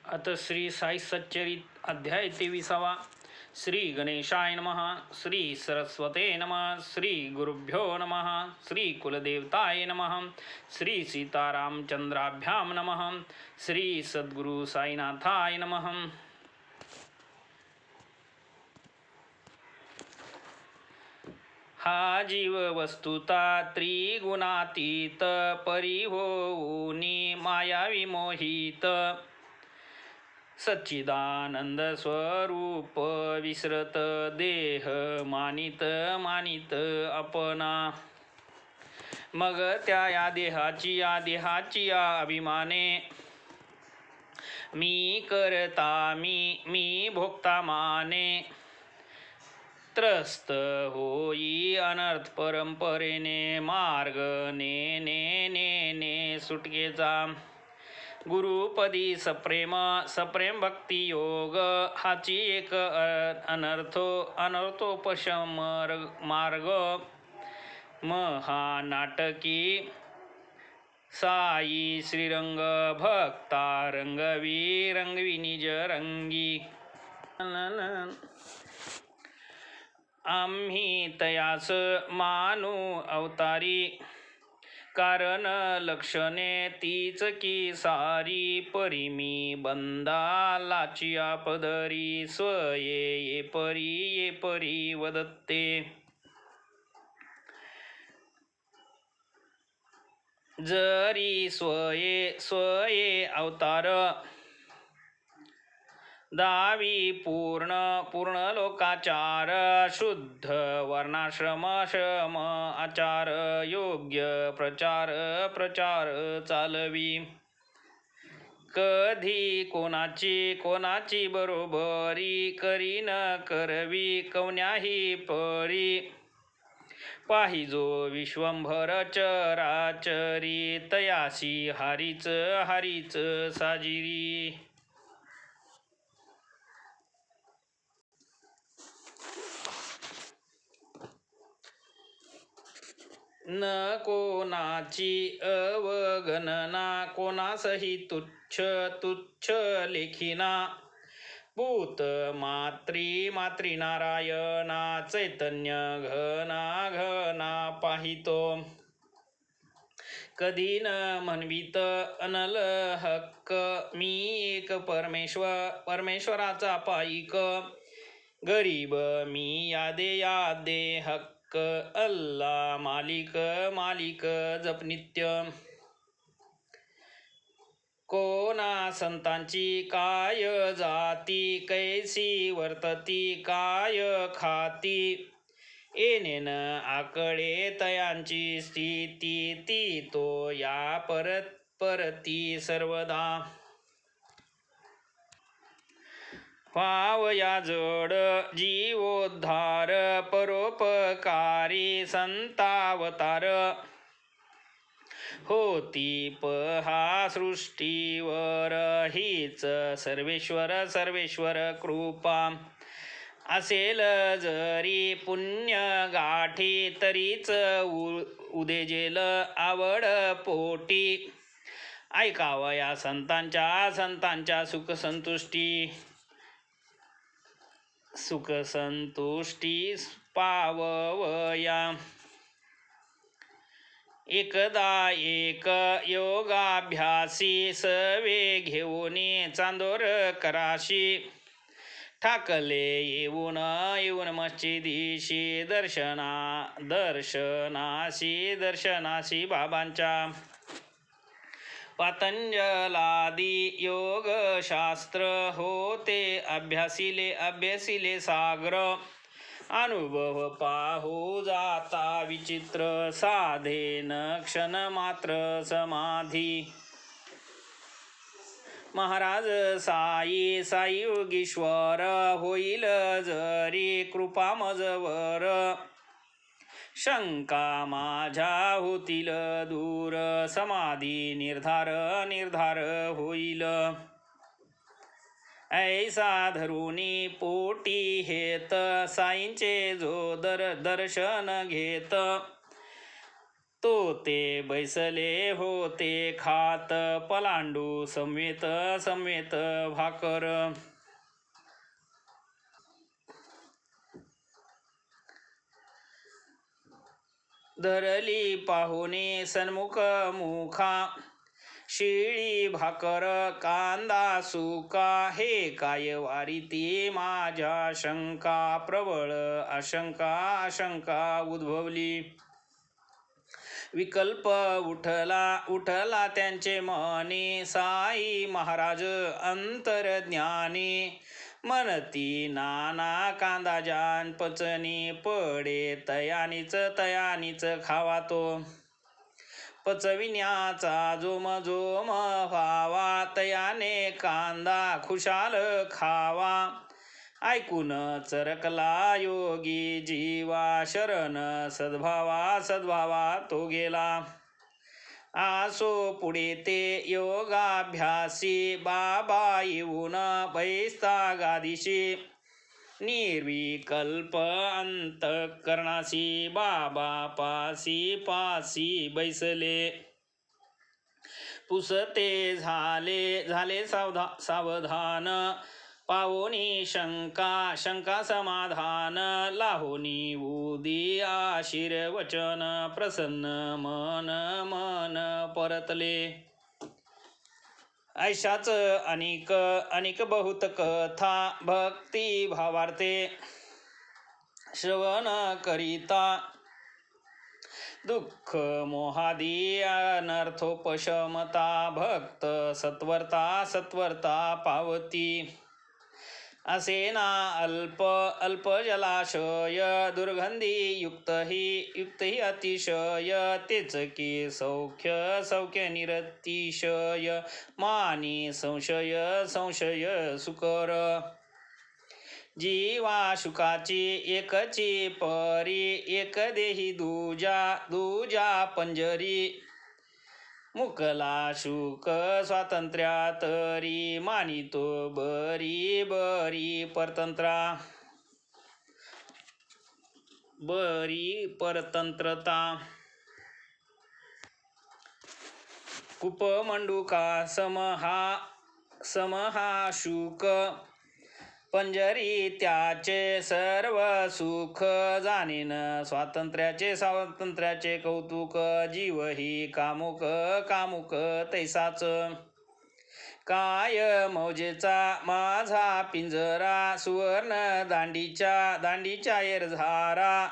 अथ श्री साई सच्चरित अध्याय 23. श्री गणेशाय नमः. श्री सरस्वते नमः. श्री गुरुभ्यो नमः. श्री कुलदेवताय नमः. श्री सीतारामचंद्राभ्यां नमः. श्री सद्गुरु साईनाथाय नमः. हा जीव वस्तुता त्रिगुणातीत परिहोऊनी माया विमोहित सच्चिदानंद स्वरूप विसरत देह मानित मानित अपना. मग त्या या देहाची या अभिमाने मी करता मी भोगता माने त्रस्त होई अनर्थ परंपरेने मार्ग ने सुटकेचा. गुरुपदी सप्रेम भक्ती योग हाची एक अनर्थोपशम मार्ग. महानाटकी साई श्रीरंग भक्ता रंगवी निज रंगी. आम्ही तयास मानू अवतारी कारण लक्षणे तीच की सारी. परिमी बंदालाचिया पदरी स्वये ये परी वदत्ते. जरी स्वये अवतार दावी पूर्ण लोकाचार. शुद्ध वर्णाश्रम आचार योग्य प्रचार चालवी. कधी कोणाची बरोबरी करी न करवी कवन्याही परी. पाहिजो विश्वंभर चराचरी तयासी हारीच साजिरी. न कोणाची अवगणना कोणासही तुच्छ लेखिना. भूत मात्री नारायणा चैतन्य घना पाहितो. कधी न म्हणवित अनल हक्क मी एक परमेश्वराचा पाईक. गरीब मी यादे हक्क अल्ला मालिक जप नित्य. कोणा संतांची काय जाती कैसी वर्तती काय खाती. येणेन आकडे तयांची स्थिती ती तो या परती सर्वदा. पावया जड जीवोद्धार परोपकारी संतावतार. होती पहा सृष्टीवर हीच सर्वेश्वर कृपा. असेल जरी पुण्य गाठी तरीच उदेजेल आवड पोटी. ऐकावया संतांच्या सुखसंतुष्टी पावया. एकदा एक योगाभ्यासी सवे घेऊनी चांदोर कराशी. ठाकले येऊन मस्जिदीशी दर्शनाशी बाबांच्या. पतंजलादी योगशास्त्र होते अभ्यासिले साग्र. अनुभव पाहू जाता विचित्र साधेन क्षण मात्र समाधी. महाराज साई योगीश्वर होईल जरी कृपा मजवर. शंका माझ्या होतील दूर समाधी निर्धार होईल. ऐसा धरुणी पोटी हेत साईंचे जो दर्शन घेत. तो ते बैसले होते खात पलांडू संवेत संवेत भाकर. धरली पाहुणे सन्मुख मुखा शिळी भाकर कांदा सुका. हे काय वारीती माझ्या शंका प्रबळ आशंका आशंका उद्भवली. विकल्प उठला त्यांचे मनी. साई महाराज अंतर्ज्ञानी म्हणती नाना कांदा जान पचनी पडे. तयानीच खावा तो पचविण्याचा जोम जोम व्हावा. तयाने कांदा खुशाल खावा. ऐकून चरकला योगी जीवा. शरण सद्भावा तो गेला. आसो पुढे ते योगाभ्यासी. बाबा येऊन बैसता गादीशी. निर्विकल्प अंतःकरणासी. बाबा पासी बैसले. पुसते झाले सावधान. पावोनी शंका समाधान. लाहोनी उदी आशीर्वचन. प्रसन्न मन परतले. ऐशाच अनिक बहुत कथा. भक्ती भावार्थे श्रवण करिता. दुःख मोहादी अनर्थोपशमता. भक्त सत्वरता पावती. असे ना अल्प जलाशय. दुर्गंधी युक्त ही अतिशय. तेच की सौख्य निरतिशय. मानी संशय सुकर. जीवा शुकाची एकची परी. एक देही दूजा पंजरी. मुकला शुक स्वातंत्र्यातरी. मानितो बरी परतंत्रता. कुपमंडूका समहा शुक. पंजरी त्याचे सर्व सुख. जाणीन स्वातंत्र्याचे कौतुक. जीव ही कामुक तैसाच. काय मौजेचा माझा पिंजरा. सुवर्ण दांडीच्या एरझारा.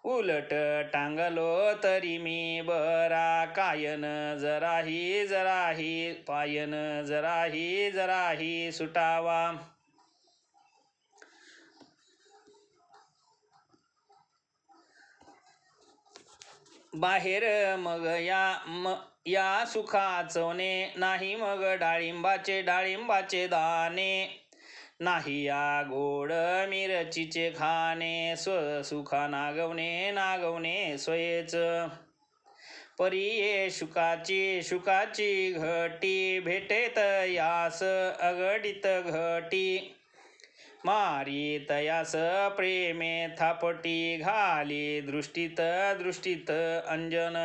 उलट टांगलो तरी मी बरा. कायन जराही पायन जराही सुटावा. बाहेर मग या सुखाचवणे. नाही मग डाळिंबाचे दाणे. नाही या गोड मिरचीचे खाणे. स्वसुखा नागवणे स्वयेच. परिये शुकाची घटी. भेटेत यास अगडित घटी. मारी तयास प्रेमे थापटी. घाली दृष्टीत अंजन.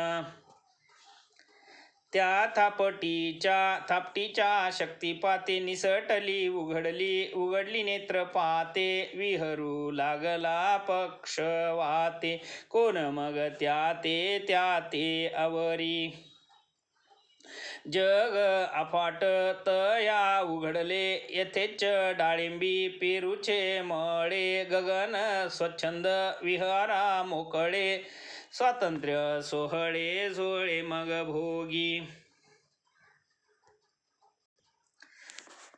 त्या थापटीच्या शक्तिपाते. निसटली उघडली नेत्रपाते. विहरू लागला पक्षवाते. कोण मग त्या अवरी. जग अफाट तया उघडले. येथेच डाळिंबी पेरूचे मळे. गगन स्वच्छंद विहारा मोकळे. स्वातंत्र्य सोहळे झोळे मग भोगी.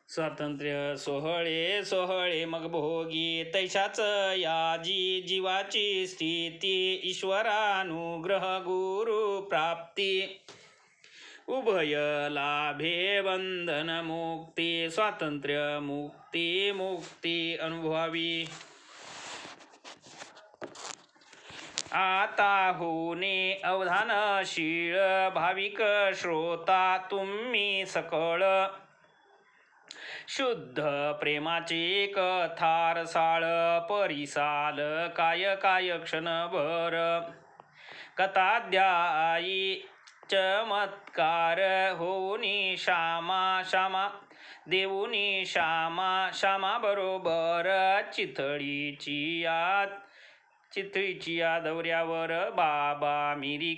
स्वातंत्र्य सोहळे मग भोगी. तैशाच या जीवाची स्थिती. ईश्वरानुग्रह गुरु प्राप्ती. उभय लाभे बंधन मुक्ती. स्वातंत्र्य मुक्ती अनुभवावी. आता होणे अवधानशील. भाविक श्रोता तुम्ही सकळ. शुद्ध प्रेमाचे कथारसाळ. परिसाल काय क्षणभर. कथाध्यायी चमत्कार होऊनी श्यामा देऊनी श्यामा बरोबर चितळीची या दौऱ्यावर बाबा मिरी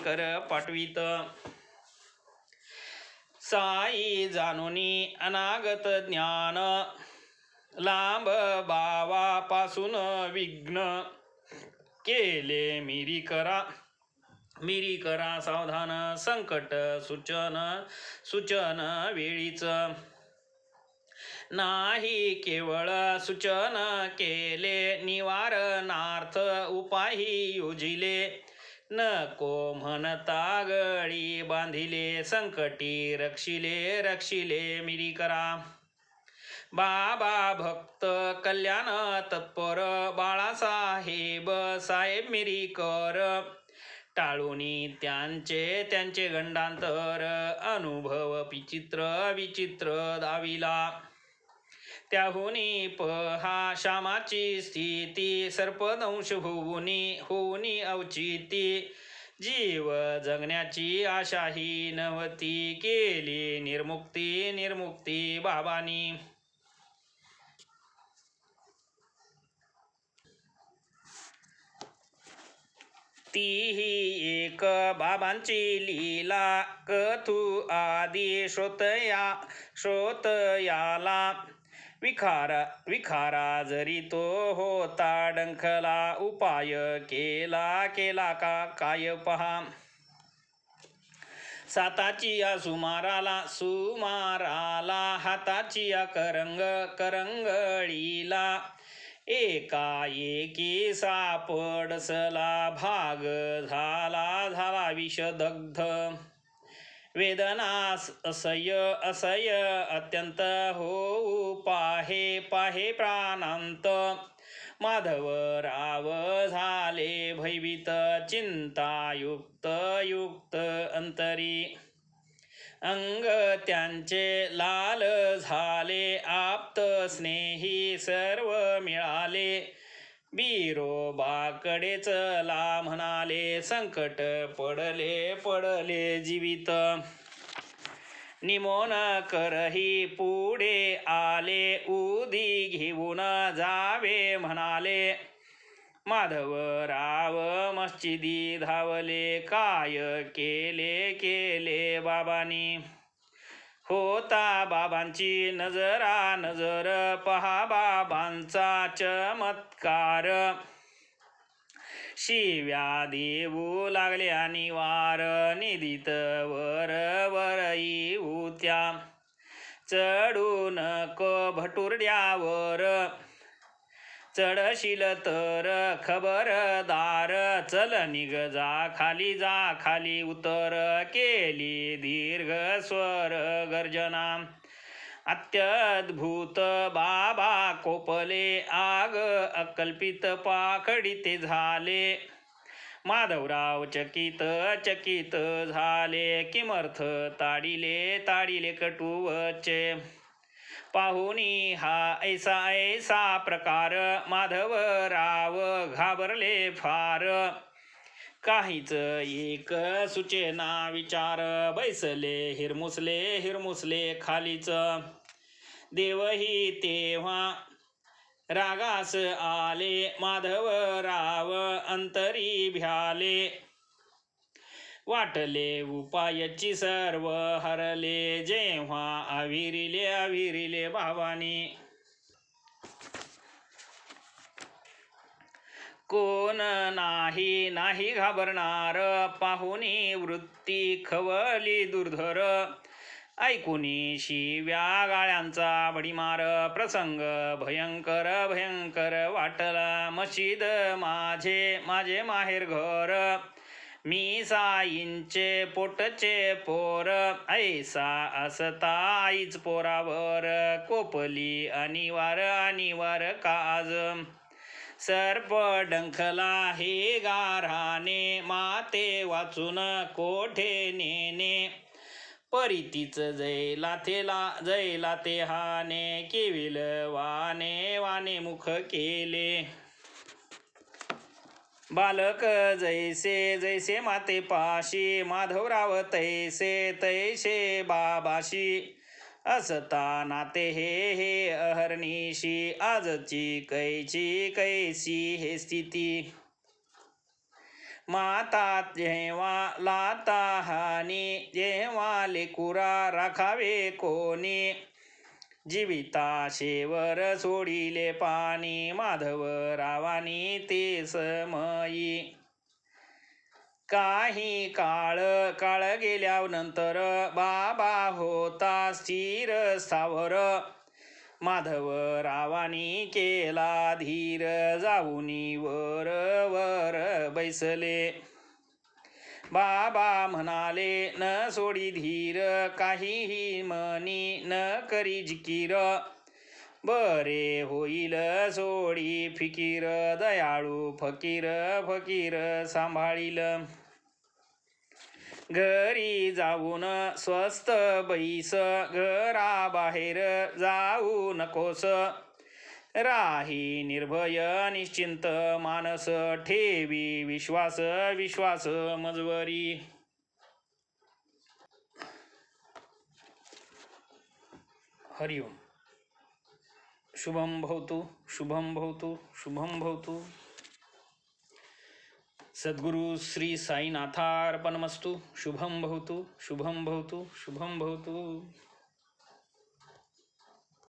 कर पाठवित. साई जाणुनी अनागत ज्ञान लांब बावापासून विघ्न केले मिरी करा सावधान संकट सूचन वेळीच नाही केवळ सूचन केले निवारणार्थ उपायही योजिले नको म्हणता गळी बांधिले संकटी रक्षिले मिरी करा. बाबा भक्त कल्याण तत्पर बाळासाहेब मिरीकर टाळूनी त्यांचे गंडांतर अनुभव विचित्र दाविला. त्याहुनी पहा श्यामाची स्थिती सर्पदंश होऊनी अवचिती जीव जगण्याची आशाही नव्हती केली निर्मुक्ती बाबांनी. तीही एक बाबांची लीला कथू आदी श्रोतयाला विखारा जरी तो होता डंखला उपाय केला का काय पहा. साताची या सुमाराला हाताची या करंगळीला एकाएकी सापडसला भाग झाला विषदग्ध वेदना असह्य अत्यंत होऊ पाहे प्राणांत माधवराव झाले भयभीत चिंतायुक्त अंतरी अंग त्यांचे लाल झाले आप्त स्नेही सर्व मिळाले बिरोबाकडे चला म्हणाले संकट पडले जीवित निमोन करही पुढे आले उदी घेऊन जावे म्हणाले माधवराव मस्जिदी धावले काय केले बाबांनी. होता बाबांची नजर पहा बाबांचा चमत्कार शिव्या देऊ लागल्या निवार निधीत वर येऊ त्या चढू नको भटुरड्यावर चढशील तर खबरदार चल निघ जा खाली उतर केली दीर्घ स्वर गर्जना अत्यद्भुत बाबा कोपले आग अकल्पित पाखडिते झाले माधवराव चकित झाले किमर्थ ताडिले कटुवचे पाहुनी हा ऐसा प्रकार माधवराव घाबरले फार काहीच एक सुचेना विचार बैसले हिरमुसले खालीच देवही तेव्हा रागास आले माधवराव अंतरी भ्याले वाटले उपायाची सर्व हरले जेव्हा आविरिले भावानी कोण नाही घाबरणार पाहुनी वृत्ती खवली दुर्धर ऐकुनी शिव्या गाळ्यांचा बडीमार प्रसंग भयंकर वाटला मशीद माझे माहेर घर मी साईंचे पोटचे पोर ऐसा असता आईच पोरावर कोपली अनिवार काज सर्प डंखला हे गाराने माते वाचून कोठे नेने परीतीच जैला ते हाने केविल वाने मुख केले बालक जैसे जैसे माते पाशी, माधवराव तैसे तैसे बाबाशी, असता नाते हे अहर्निशी, आजची कैसी हे स्थिती. माता जेव्हा लाता हानी, जेव्हा लेकुरा राखावे कोणी, जीविताशेवर सोडिले पाणी, माधवरावानी ते समयी. काही काळ गेल्यानंतर बाबा होता स्थिर स्थावर, माधवरावानी केला धीर, जाऊनी वर बैसले. बाबा म्हणाले न सोडी धीर, काहीही मनी न करी जिकीर, बरे होईल सोडी फिकीर, दयाळू फकीर सांभाळील. घरी जाऊन स्वस्त बैस, घराबाहेर जाऊ नकोस, राही निर्भय निश्चिंत मानस, ठेवी विश्वास मजवरी. हरिओम. शुभम भवतु शुभम भवतु शुभम भवतु. सद्गुरु श्री साईनाथार्पणमस्तु. शुभम भवतु शुभम भवतु शुभम भवतु.